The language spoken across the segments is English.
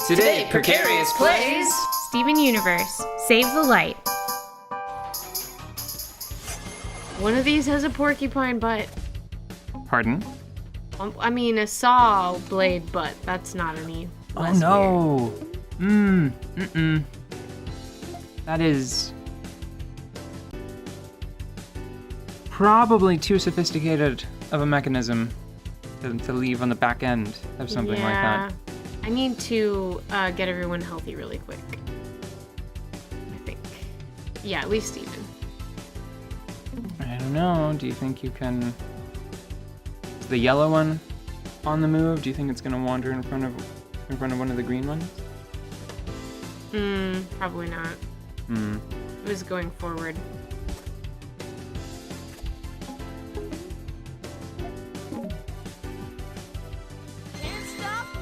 Today, Precarious plays Steven Universe, Save the Light. One of these has a porcupine butt. Pardon? I mean, a saw blade butt. That's not any less weird. Oh no! That is probably too sophisticated of a mechanism to leave on the back end of something like that. I need to get everyone healthy really quick. I think. Yeah, at least Steven. I don't know. Do you think you can? Is the yellow one on the move? Do you think it's gonna wander in front of one of the green ones? Probably not. It was going forward.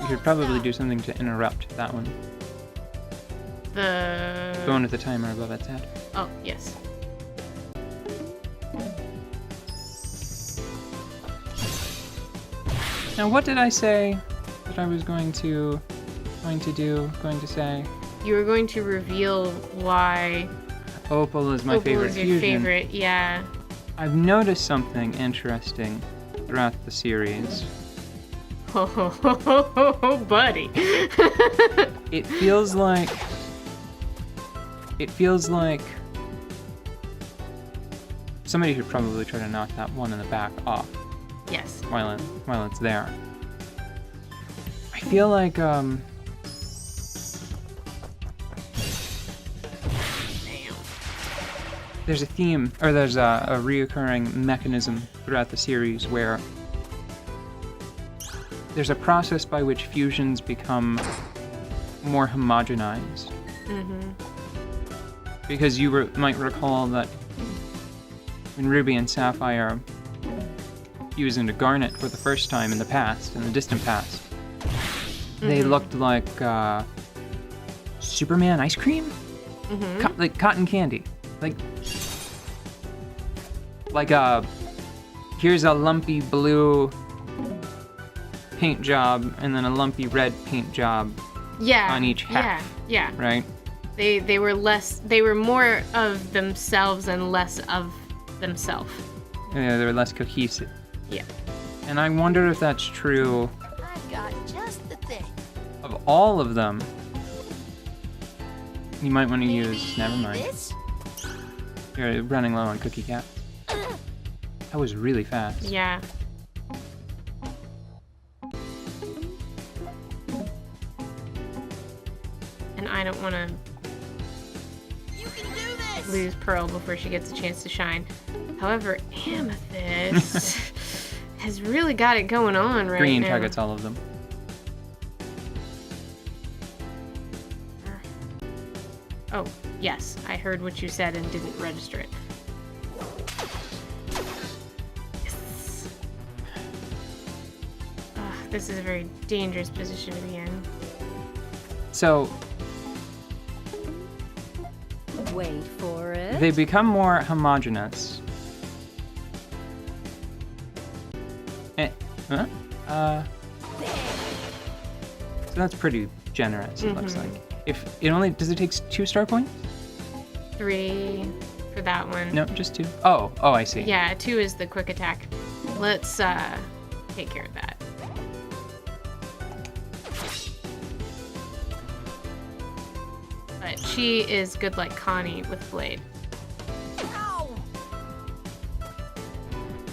You should probably do something to interrupt that one. The one with the timer above its head. Oh, yes. Now, what did I say that I was going to say? You were going to reveal why Opal is my Opal favorite is your fusion. favorite, yeah. I've noticed something interesting throughout the series. Oh, buddy. It feels like somebody should probably try to knock that one in the back off. Yes. While it's there. I feel like there's a theme, or there's a reoccurring mechanism throughout the series where there's a process by which fusions become more homogenized. Because you might recall that when Ruby and Sapphire fused into Garnet for the first time in the past, in the distant past, they looked like Superman ice cream? Like cotton candy. Like here's a lumpy blue paint job and then a lumpy red paint job on each half. Yeah. Right? They were more of themselves and less of themselves. Yeah, they were less cohesive. Yeah. And I wonder if that's true I've got just the thing. of all of them. You might want to use... Never mind. This? You're running low on Cookie Cat. That was really fast. Yeah. And I don't want to You can do this. lose Pearl before she gets a chance to shine. However, Amethyst has really got it going on right Green now. targets all of them. Oh, yes. I heard what you said and didn't register it. Yes. Ugh, this is a very dangerous position to be in. So, Wait for it. they become more homogeneous. So that's pretty generous, it looks like. If it only... Does it take 2 star points? 3 for that one. No, just 2. Oh, I see. Yeah, 2 is the quick attack. Let's take care of that. But she is good like Connie with Blade. Ow!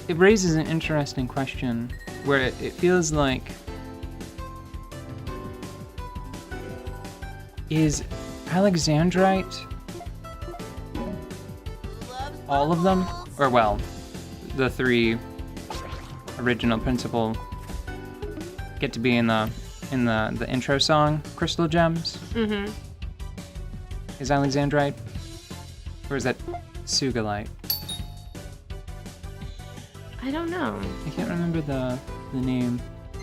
It raises an interesting question where it feels like... Is Alexandrite all of them? Or, well, the 3 original principal get to be in the intro song, Crystal Gems? Is Alexandrite? Or is that Sugalite? I don't know. I can't remember the name.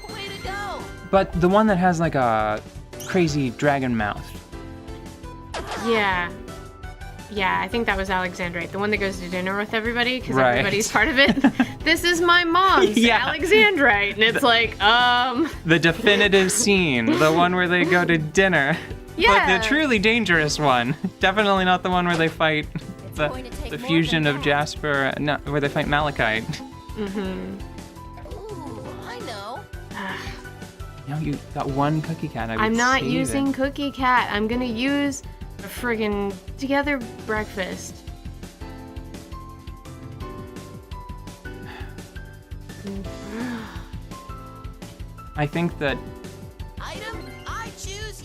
Way to go! But the one that has like a crazy dragon mouth. Yeah. Yeah, I think that was Alexandrite, the one that goes to dinner with everybody, because Right. everybody's part of it. this is my mom's Yeah. Alexandrite. And it's like, The definitive scene, the one where they go to dinner. Yeah. But the truly dangerous one. Definitely not the one where they fight going to take the more fusion than of that. Jasper, no, where they fight Malachite. mm-hmm. Ooh, I know. You know, you got one cookie cat. I would I'm not save using it. Cookie Cat. I'm gonna use a friggin' together breakfast. I think that Item, I choose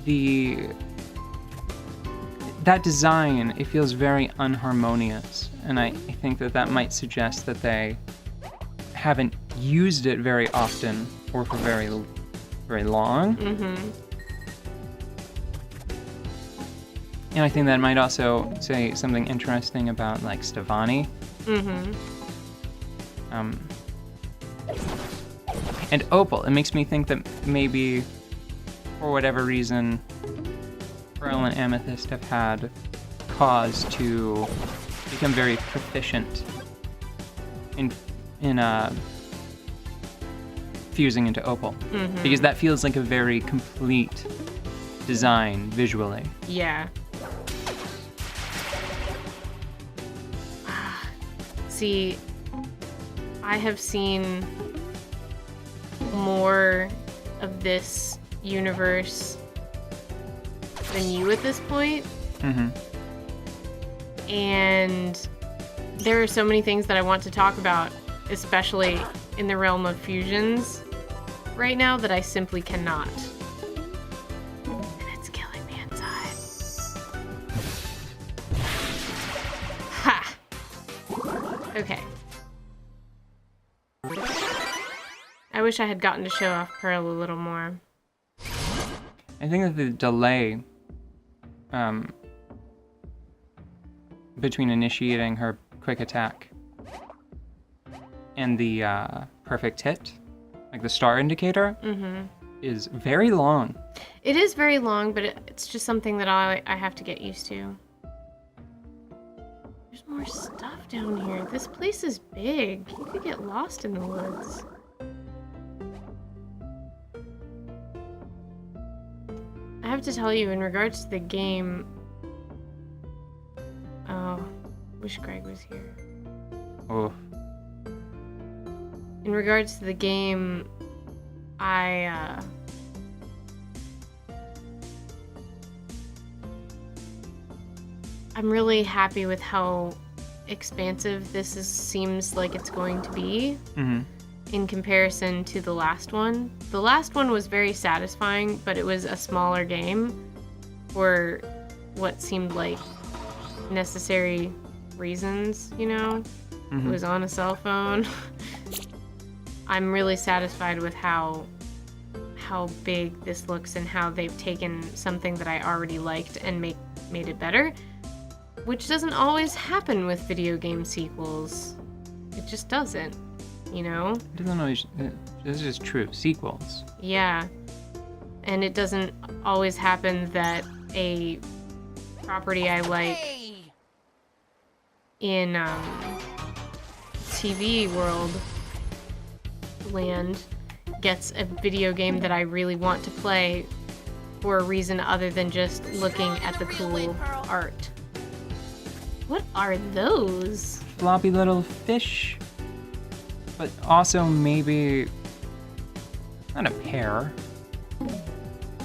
you. that design, it feels very unharmonious, and I think that might suggest that they haven't used it very often or for very long. Mm-hmm. And I think that might also say something interesting about like Stefani. Mm-hmm. And Opal. It makes me think that maybe, for whatever reason, Pearl and Amethyst have had cause to become very proficient in fusing into Opal. Mm-hmm. Because that feels like a very complete design visually. Yeah. See, I have seen more of this universe than you at this point. Mm-hmm. And there are so many things that I want to talk about, especially in the realm of fusions right now, that I simply cannot. And it's killing me inside. Ha! Okay. I wish I had gotten to show off Pearl a little more. I think that the delay between initiating her quick attack and the perfect hit, like the star indicator, is very long. It is very long, but it's just something that I have to get used to. There's more stuff down here. This place is big. You could get lost in the woods. I have to tell you, in regards to the game... Oh, wish Greg was here. Oh, In regards to the game, I'm really happy with how expansive this seems like it's going to be in comparison to the last one. The last one was very satisfying, but it was a smaller game for what seemed like necessary reasons, you know? It was on a cell phone. I'm really satisfied with how big this looks and how they've taken something that I already liked and made it better, which doesn't always happen with video game sequels. It just doesn't, you know? it doesn't always. This is true of sequels. Yeah. And it doesn't always happen that a property I like Hey. in TV world land gets a video game that I really want to play for a reason other than just looking at the cool art. What are those? Floppy little fish, but also maybe not a pear.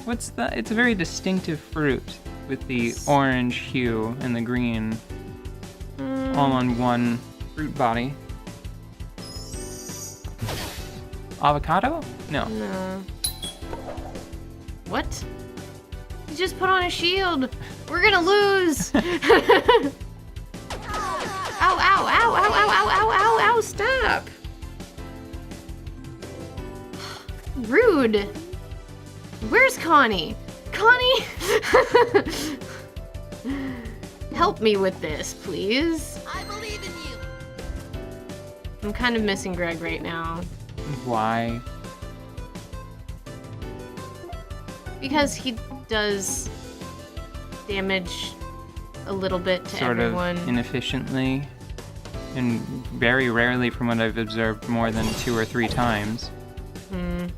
What's that? It's a very distinctive fruit with the orange hue and the green all on one fruit body. Avocado? No. No. What? He just put on a shield. We're gonna lose. Ow, ow, ow, ow, ow, ow, ow, ow, ow, stop. Rude. Where's Connie? Connie? Help me with this, please. I believe in you. I'm kind of missing Greg right now. Why? Because he does damage a little bit to Sort everyone. of inefficiently. and very rarely, from what I've observed, more than 2 or 3 times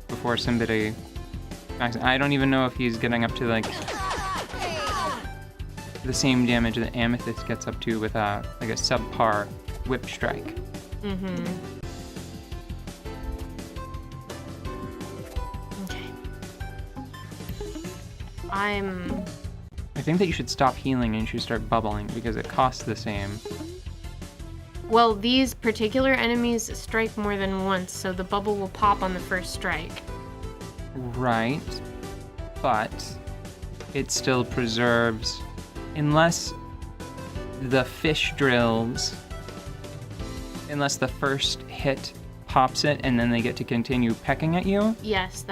before somebody. I don't even know if he's getting up to like the same damage that Amethyst gets up to with a subpar whip strike. Okay. I think that you should stop healing and you should start bubbling because it costs the same. Well, these particular enemies strike more than once, so the bubble will pop on the first strike. Right, but it still preserves, unless the fish drills, unless the first hit pops it and then they get to continue pecking at you. Yes,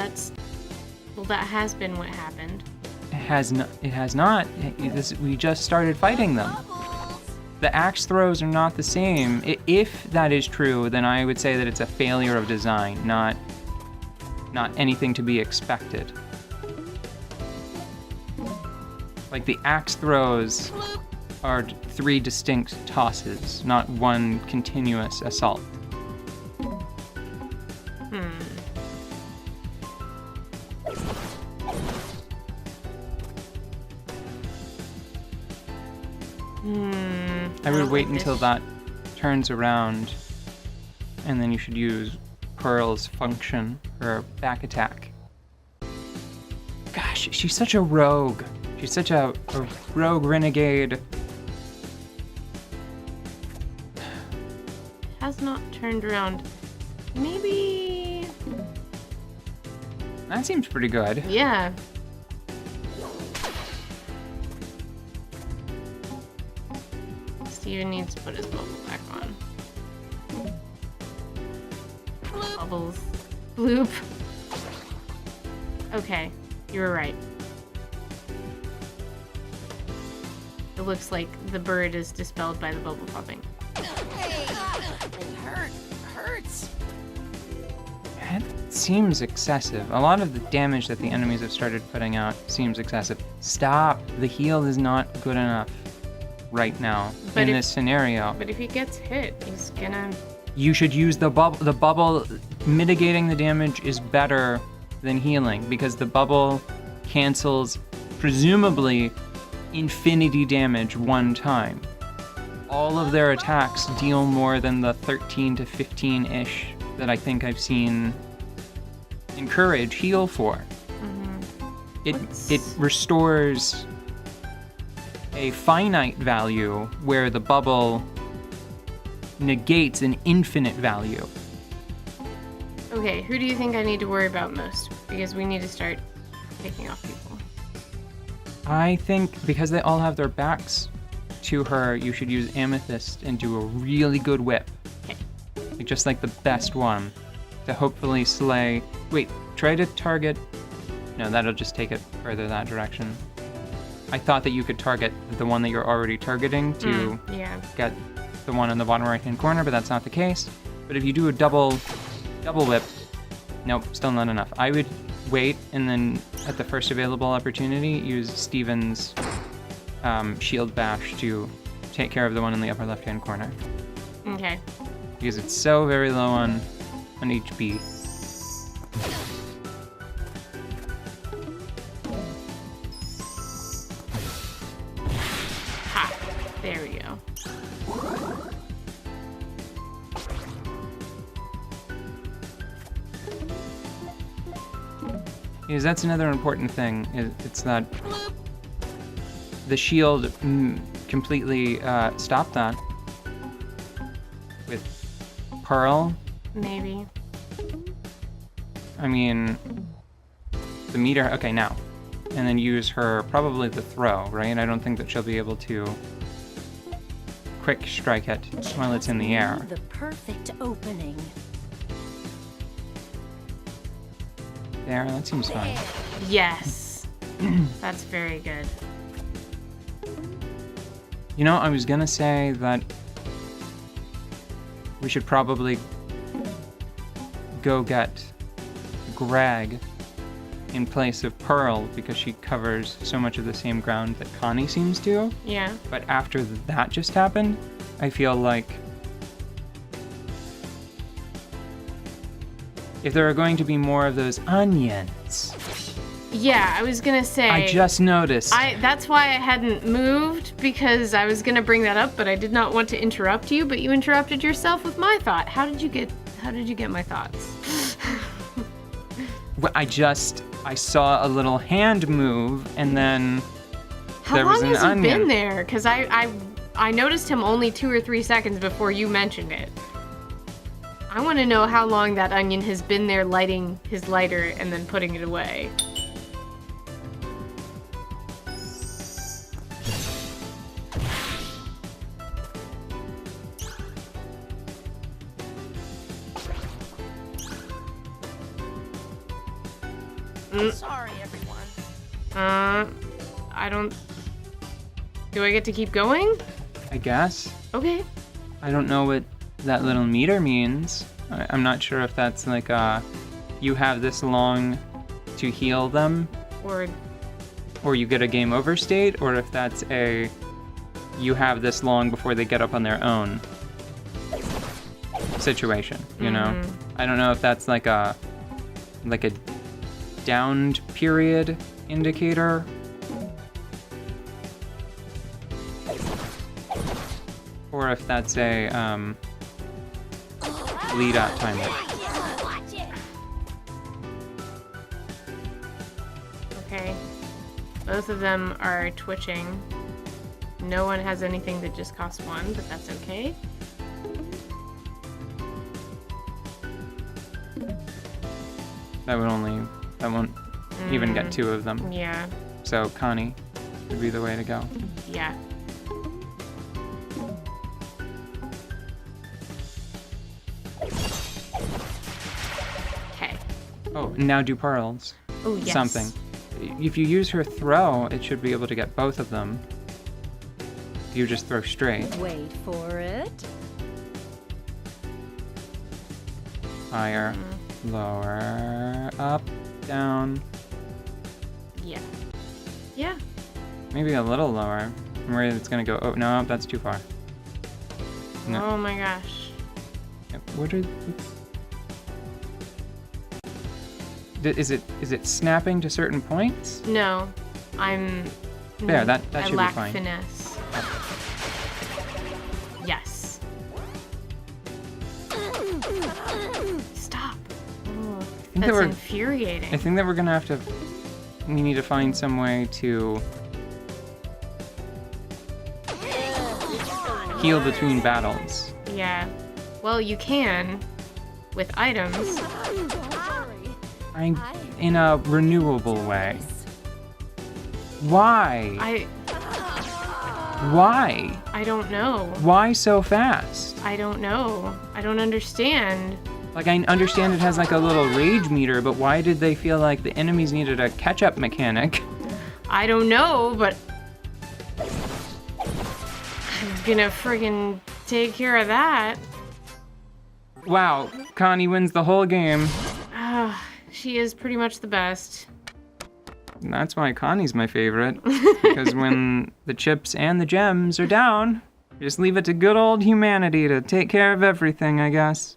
well, that has been what happened. It has not. We just started fighting them. Bubbles. The axe throws are not the same. If that is true, then I would say that it's a failure of design, not anything to be expected. Like the axe throws are 3 distinct tosses, not one continuous assault. I would wait until that turns around, and then you should use Pearl's function, her back attack. Gosh, she's such a rogue. She's such a rogue renegade. Has not turned around. Maybe... That seems pretty good. Yeah. Steven needs to put his bubble back on. Bubbles. Bloop. Okay, you were right. It looks like the bird is dispelled by the bubble popping. Hey, it hurts. That seems excessive. A lot of the damage that the enemies have started putting out seems excessive. Stop! The heal is not good enough right now in this scenario. But if he gets hit, he's gonna... You should use the bubble. The bubble mitigating the damage is better than healing because the bubble cancels presumably infinity damage one time. All of their attacks deal more than the 13 to 15-ish that I think I've seen Encourage heal for. It restores a finite value where the bubble negates an infinite value. Okay, who do you think I need to worry about most? Because we need to start picking off people. I think because they all have their backs to her, you should use Amethyst and do a really good whip. Okay. Just like the best one to hopefully slay. Wait, try to target. No, that'll just take it further that direction. I thought that you could target the one that you're already targeting to get the one in the bottom right hand corner, but that's not the case. But if you do a double whip, nope, still not enough. I would wait and then at the first available opportunity use Steven's shield bash to take care of the one in the upper left hand corner. Okay. Because it's so very low on HP. Ha! There we go. Because that's another important thing. It's that the shield completely stopped that with Pearl. Maybe. I mean, the meter. Okay, now. And then use her, probably the throw, right? I don't think that she'll be able to quick strike it while it's in the air. The perfect opening. There, that seems fine. Yes. That's very good. You know, I was gonna say that we should probably go get Greg in place of Pearl because she covers so much of the same ground that Connie seems to. Yeah. But after that just happened, I feel like if there are going to be more of those onions. Yeah, I was gonna say. I just noticed. That's why I hadn't moved, because I was gonna bring that up, but I did not want to interrupt you. But you interrupted yourself with my thought. How did you get my thoughts? Well, I saw a little hand move, and then there was an onion. How long has he been there? Because I noticed him only 2 or 3 seconds before you mentioned it. I want to know how long that onion has been there lighting his lighter and then putting it away. Sorry, everyone. I don't... Do I get to keep going? I guess. Okay. I don't know what that little meter means. I'm not sure if that's like you have this long to heal them, or you get a game over state, or if that's you have this long before they get up on their own situation, you know? I don't know if that's like a downed period indicator. Or if that's a bleed out timer. Okay. Both of them are twitching. No one has anything that just costs 1, but that's okay. That won't even get 2 of them. Yeah. So Connie would be the way to go. Yeah. Okay. Oh, now do pearls. Oh, yes. Something. If you use her throw, it should be able to get both of them. You just throw straight. Wait for it. Higher, lower, up, down. Yeah. Yeah. Maybe a little lower. Where it's gonna go. Oh no, that's too far. No. Oh my gosh. What are? Is it snapping to certain points? No. There, that should I be lack fine. finesse. Yes. Stop. Oh, that's infuriating. I think that we're gonna have to. We need to find some way to heal between battles. Yeah. Well, you can with items. In a renewable way. Why? Why? I don't know. Why so fast? I don't know. I don't understand. Like, I understand it has like a little rage meter, but why did they feel like the enemies needed a catch-up mechanic? I don't know, but I'm gonna friggin' take care of that. Wow, Connie wins the whole game. She is pretty much the best. And that's why Connie's my favorite. Because when the chips and the gems are down, just leave it to good old humanity to take care of everything, I guess.